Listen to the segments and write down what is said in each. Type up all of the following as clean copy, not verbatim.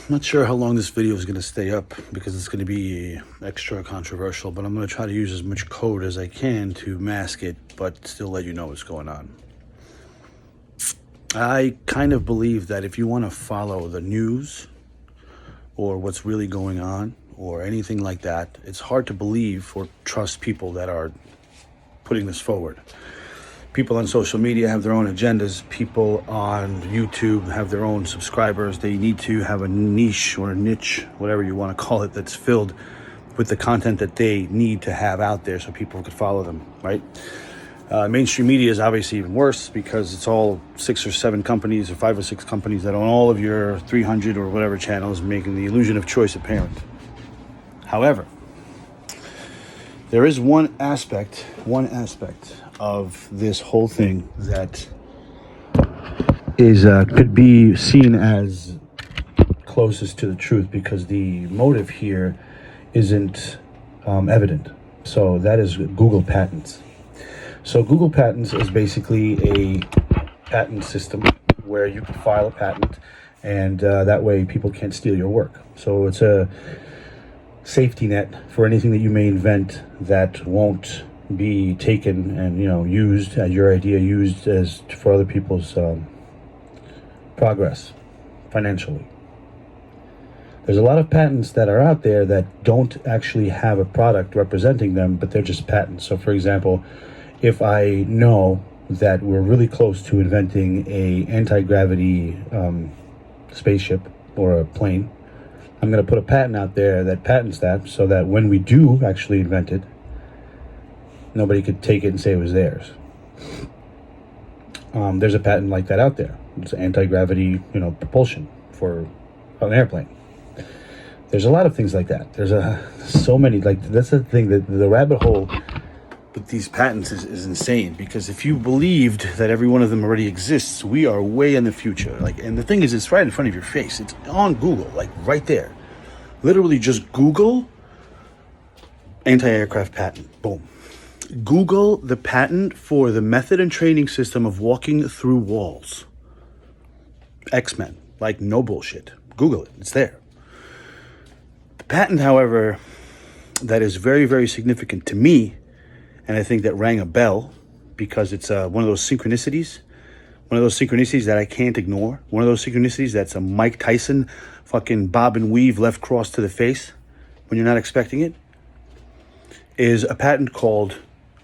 not sure how long this video is going to stay up because it's going to be extra controversial, but I'm going to try to use as much code as I can to mask it, but still let you know what's going on. I kind of believe that if you want to follow the news or what's really going on or anything like that, it's hard to believe or trust people that are putting this forward. People on social media have their own agendas. People on YouTube have their own subscribers. They need to have a niche or a niche, whatever you want to call it, that's filled with the content that they need to have out there so people could follow them, right? Mainstream media is obviously even worse because it's all 6 or 7 companies or 5 or 6 companies that own all of your 300 or whatever channels, making the illusion of choice apparent. However, there is one aspect of this whole thing that is could be seen as closest to the truth because the motive here isn't evident. So that is Google patents. So Google patents is basically a patent system where you can file a patent and that way people can't steal your work. So it's a safety net for anything that you may invent that won't be taken and used as your idea, used as for other people's progress financially. There's a lot of patents that are out there that don't actually have a product representing them, but they're just patents. So for example, if I know that we're really close to inventing a anti-gravity spaceship or a plane, I'm going to put a patent out there that patents that so that when we do actually invent it, nobody could take it and say it was theirs. There's a patent like that out there. It's anti-gravity, propulsion for an airplane. There's a lot of things like that. There's so many, that's the thing, that the rabbit hole with these patents is insane, because if you believed that every one of them already exists, we are way in the future. And the thing is, it's right in front of your face. It's on Google, right there. Literally just Google anti-aircraft patent. Boom. Google the patent for the method and training system of walking through walls. X-Men. No bullshit. Google it. It's there. The patent, however, that is very, very significant to me, and I think that rang a bell because it's one of those synchronicities. One of those synchronicities that I can't ignore. One of those synchronicities that's a Mike Tyson fucking bob and weave left cross to the face when you're not expecting it. Is a patent called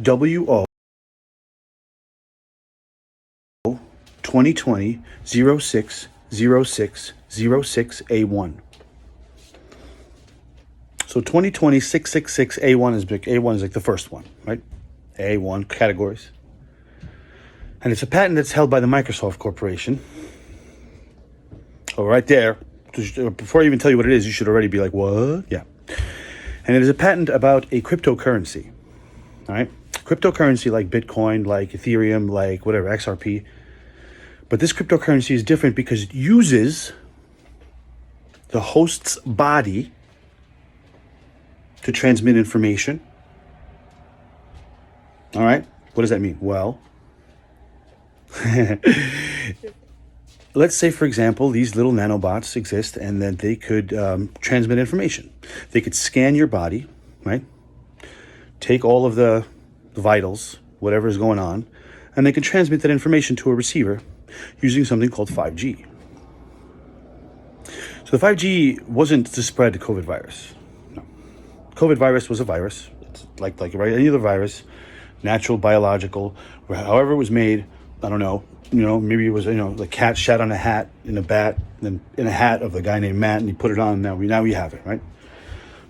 WO2020060606A1. So 2020-666A1 is big. A1 is the first one, right? A1 categories. And it's a patent that's held by the Microsoft Corporation. Oh, right there. Before I even tell you what it is, you should already be like, what? Yeah. And it is a patent about a cryptocurrency. All right? Cryptocurrency like Bitcoin, like Ethereum, like whatever, XRP. But this cryptocurrency is different because it uses the host's body to transmit information. All right? What does that mean? Well, let's say, for example, these little nanobots exist and that they could transmit information. They could scan your body, right? Take all of the vitals, whatever is going on, and they can transmit that information to a receiver using something called 5G. So the 5G wasn't to spread the COVID virus. No. COVID virus was a virus. It's like any other virus, natural, biological, however it was made. I don't know. Maybe it was, the cat shat on a hat in a bat, then in a hat of the guy named Matt, and he put it on. Now we have it, right?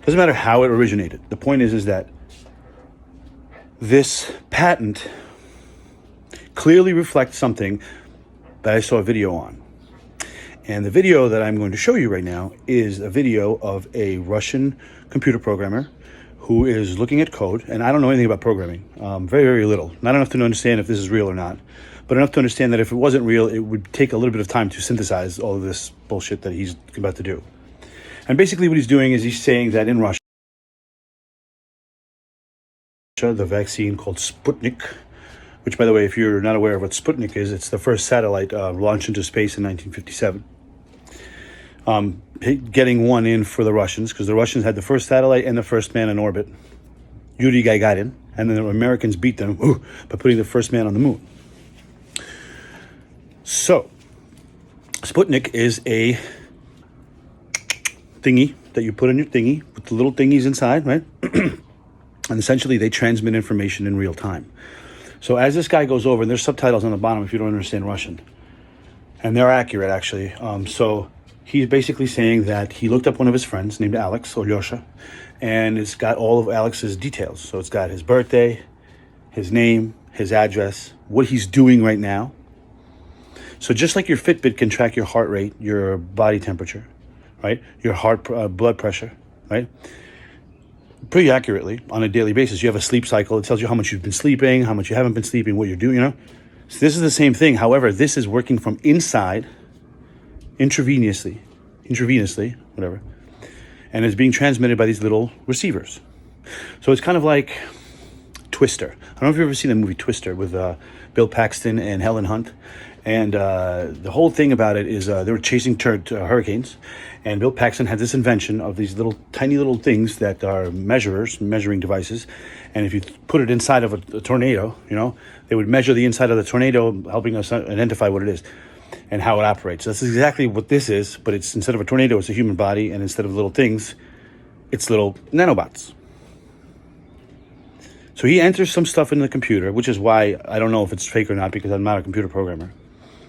Doesn't matter how it originated. The point is that this patent clearly reflects something that I saw a video on. And the video that I'm going to show you right now is a video of a Russian computer programmer who is looking at code. And I don't know anything about programming, very, very little. Not enough to understand if this is real or not, but enough to understand that if it wasn't real, it would take a little bit of time to synthesize all of this bullshit that he's about to do. And basically what he's doing is he's saying that in Russia, the vaccine called Sputnik, which, by the way, if you're not aware of what Sputnik is, it's the first satellite launched into space in 1957. getting one in for the Russians, because the Russians had the first satellite and the first man in orbit, Yuri Gagarin, and then the Americans beat them by putting the first man on the moon. So, Sputnik is a thingy that you put in your thingy with the little thingies inside, right? And essentially they transmit information in real time. So as this guy goes over, and there's subtitles on the bottom if you don't understand Russian, and they're accurate actually. So he's basically saying that he looked up one of his friends named Alex, or Lyosha, and it's got all of Alex's details. So it's got his birthday, his name, his address, what he's doing right now. So just like your Fitbit can track your heart rate, your body temperature, right? Your heart blood pressure, right? Pretty accurately on a daily basis. You have a sleep cycle. It tells you how much you've been sleeping, how much you haven't been sleeping, what you're doing, you know? So this is the same thing. However, this is working from inside, intravenously, whatever, and is being transmitted by these little receivers. So it's kind of like Twister. I don't know if you've ever seen the movie Twister with Bill Paxton and Helen Hunt. And the whole thing about it is they were chasing hurricanes, and Bill Paxton had this invention of these little tiny little things that are measuring devices, and if you put it inside of a tornado, you know, they would measure the inside of the tornado, helping us identify what it is and how it operates. That's exactly what this is, but it's instead of a tornado, it's a human body, and instead of little things, it's little nanobots. So he enters some stuff in the computer, which is why I don't know if it's fake or not, because I'm not a computer programmer.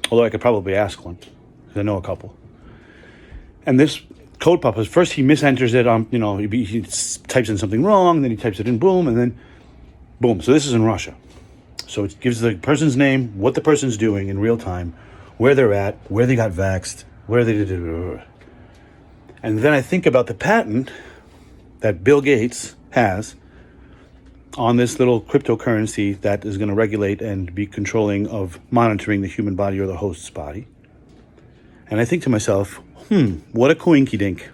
Although I could probably ask one, because I know a couple. And this code pop-up, first he misenters it on, you know, he types in something wrong, then he types it in, boom, and then boom. So this is in Russia. So it gives the person's name, what the person's doing in real time, where they're at, where they got vaxxed, where they did it. And then I think about the patent that Bill Gates has on this little cryptocurrency that is going to regulate and be controlling of monitoring the human body or the host's body. And I think to myself, what a coinky dink.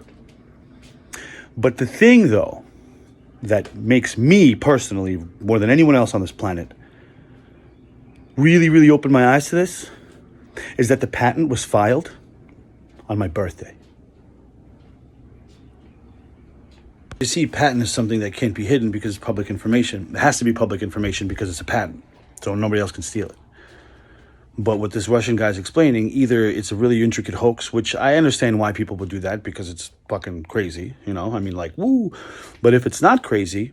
But the thing, though, that makes me personally, more than anyone else on this planet, really, really open my eyes to this, is that the patent was filed on my birthday. You see, patent is something that can't be hidden because it's public information. It has to be public information because it's a patent, so nobody else can steal it. But what this Russian guy's explaining, either it's a really intricate hoax, which I understand why people would do that because it's fucking crazy, you know? I mean, like, woo! But if it's not crazy,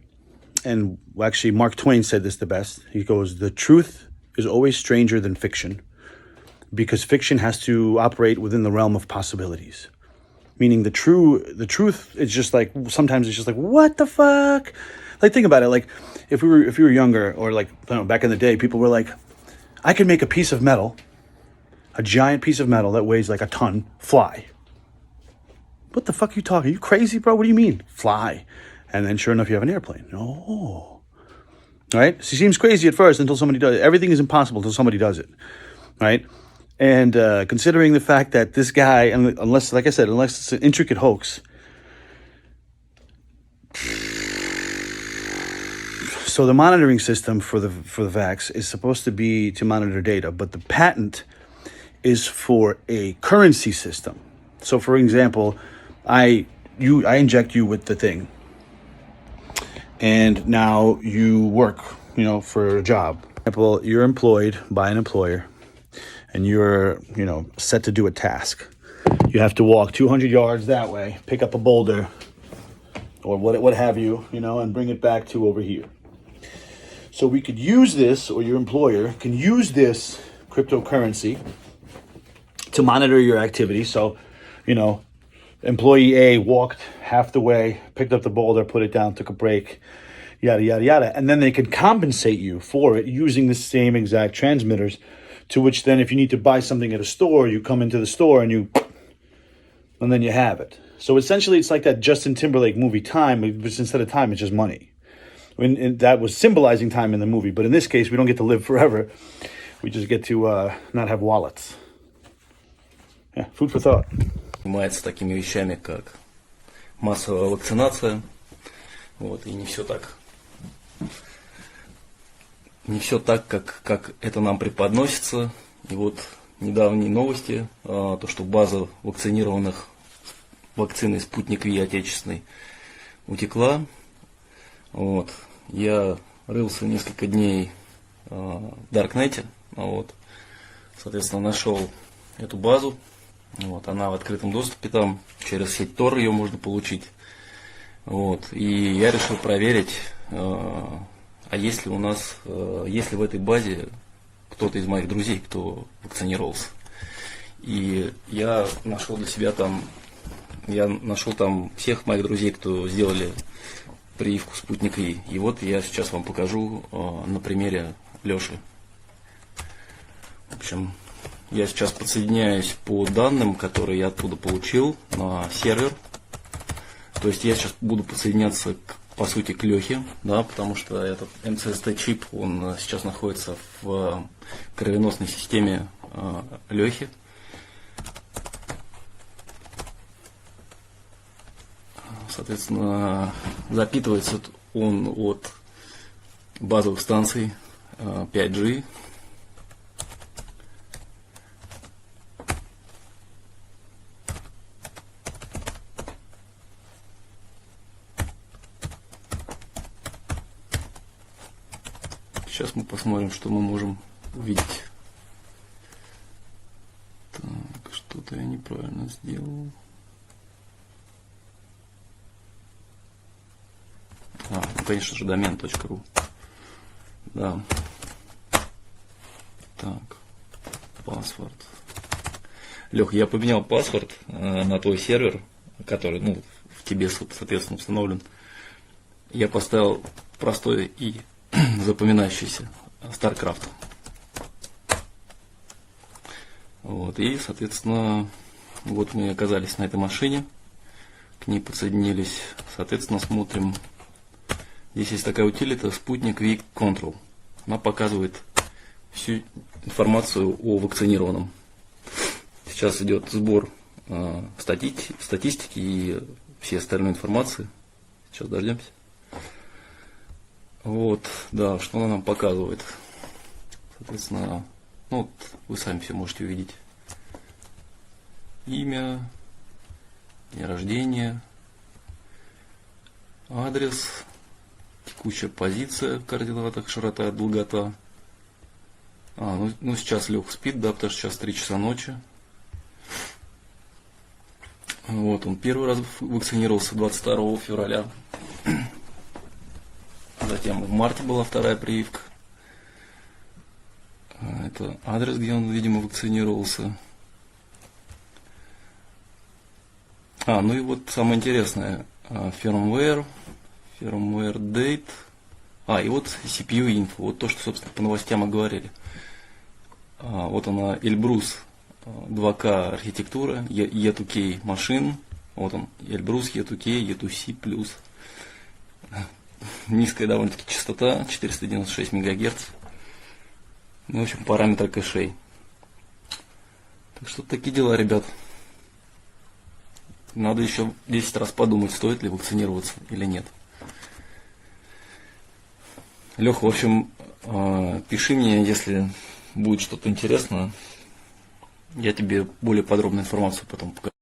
and actually Mark Twain said this the best, he goes, the truth is always stranger than fiction because fiction has to operate within the realm of possibilities. Meaning the truth is just like, sometimes it's just like, what the fuck? Like, think about it. Like, if we were younger, or like, I don't know, back in the day, people were like, I could make a piece of metal, a giant piece of metal that weighs like a ton, fly. What the fuck are you talking? Are you crazy, bro? What do you mean? Fly. And then sure enough, you have an airplane. Oh. Right? So it seems crazy at first until somebody does it. Everything is impossible until somebody does it. Right? And considering the fact that this guy, unless, like I said, unless it's an intricate hoax, so the monitoring system for the vax is supposed to be to monitor data, but the patent is for a currency system. So, for example, I inject you with the thing, and now you work, you know, for a job. For example, you're employed by an employer. And you're, you know, set to do a task. You have to walk 200 yards that way, pick up a boulder, or what have you, you know, and bring it back to over here. So we could use this, or your employer can use this cryptocurrency to monitor your activity. So, you know, employee A walked half the way, picked up the boulder, put it down, took a break, yada, yada, yada. And then they could compensate you for it using the same exact transmitters. To which then, if you need to buy something at a store, you come into the store and then you have it. So essentially, it's like that Justin Timberlake movie Time, but instead of time, it's just money. And that was symbolizing time in the movie. But in this case, we don't get to live forever. We just get to not have wallets. Yeah, food for thought. Занимается такими вещами, как массовая вакцинация. Вот, и не все так, как это нам преподносится. И вот недавние новости, то, что база вакцинированных вакцины «Спутник Ви» отечественной утекла. Вот. Я рылся несколько дней в Даркнете. Вот. Соответственно, нашел эту базу. Вот. Она в открытом доступе там. Через сеть Tor ее можно получить. Вот. И я решил проверить, а есть ли у нас, есть ли в этой базе кто-то из моих друзей, кто вакцинировался. И я нашел для себя там, всех моих друзей, кто сделали прививку «Спутник Ви». И вот я сейчас вам покажу на примере Леши. В общем, я сейчас подсоединяюсь по данным, которые я оттуда получил, на сервер. То есть я сейчас буду подсоединяться, по сути, к Лехе, да, потому что этот МЦСТ-чип, он сейчас находится в кровеносной системе Лехи. Соответственно, запитывается он от базовых станций 5G. Сейчас мы посмотрим, что мы можем увидеть. Так, что-то я неправильно сделал. Ну, конечно же, домен.ру. Да. Так. Паспорт. Лех, я поменял паспорт на твой сервер, который, ну, в тебе, соответственно, установлен. Я поставил простой и запоминающийся StarCraft. Вот. И, соответственно, вот мы оказались на этой машине. К ней подсоединились. Соответственно, смотрим. Здесь есть такая утилита «Спутник Ви Control». Она показывает всю информацию о вакцинированном. Сейчас идет сбор статистики и всей остальной информации. Сейчас дождемся. Вот, да, что она нам показывает. Соответственно, ну, вот вы сами все можете увидеть. Имя, день рождения, адрес, текущая позиция в координатах, широта, долгота. Ну сейчас Лех спит, да, потому что сейчас 3 часа ночи. Вот, он первый раз вакцинировался 22 февраля. Затем в марте была вторая прививка. Это адрес, где он, видимо, вакцинировался. Ну и вот самое интересное. Firmware date. И вот CPU info. Вот то, что, собственно, по новостям и говорили. Вот она, Эльбрус 2К архитектура, E2K машин. Вот он, Эльбрус, E2K, E2C+. Низкая довольно-таки частота, 496 МГц. Ну, в общем, параметры кэшей. Так что такие дела, ребят. Надо еще 10 раз подумать, стоит ли вакцинироваться или нет. Лех, в общем, пиши мне, если будет что-то интересное. Я тебе более подробную информацию потом покажу.